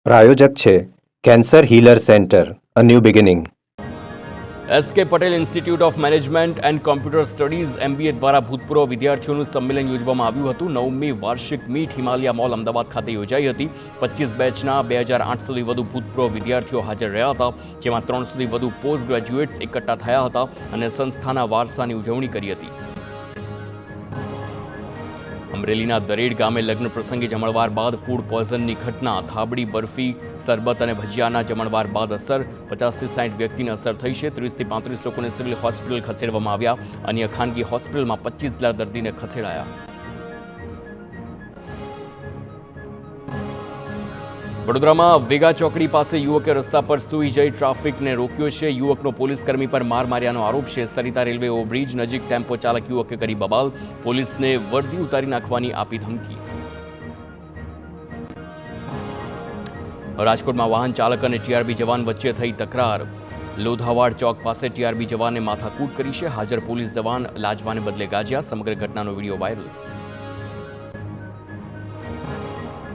પ્રાયોજક છે cancer healer centre a new beginning. SK Patel institute of management and computer studies MBA દ્વારા ભૂતપૂર્વ વિદ્યાર્થીઓનું સંમેલન યોજવામાં આવ્યું હતું. 9મી વાર્ષિક મીટ હિમાલયા મોલ અમદાવાદ ખાતે યોજાઈ હતી. 25 બેચના 2800થી વધુ ભૂતપૂર્વ વિદ્યાર્થીઓ હાજર રહ્યા હતા, જેમાં 300થી વધુ પોસ્ટ ગ્રેજ્યુએટ્સ એકઠા થયા હતા અને સંસ્થાના વારસાની ઉજવણી કરી હતી. અમરેલીના દરેડ ગામે લગ્ન પ્રસંગે જમણવાર બાદ ફૂડ પોઈઝનની ઘટના. થાબડી, બરફી, સરબત અને ભજીયાના જમણવાર બાદ અસર. 50થી 60 વ્યક્તિને અસર થઈ છે. 30થી 35 લોકોને સિવિલ હોસ્પિટલ ખસેડવામાં આવ્યા. અન્ય ખાનગી હોસ્પિટલમાં 25 જેટલા દર્દીને ખસેડાયા. વડોદરામાં વેગા ચોકડી પાસે યુવકે રસ્તા પર સૂઈ જઈ ટ્રાફિકને રોક્યો છે. યુવકનો પોલીસકર્મી પર માર માર્યાનો આરોપ છે. સરિતા રેલવે ઓવરબ્રિજ નજીક ટેમ્પો ચાલક યુવકે કરી બબાલ. પોલીસને વર્દી ઉતારી નાખવાની આપી ધમકી. રાજકોટમાં વાહન ચાલક અને TRB જવાન વચ્ચે થઈ તકરાર. લોધાવાડ ચોક પાસે TRB જવાને માથાકૂટ કરી છે. હાજર પોલીસ જવાન લાજવાને બદલે ગાજ્યા. સમગ્ર ઘટનાનો વિડીયો વાયરલ.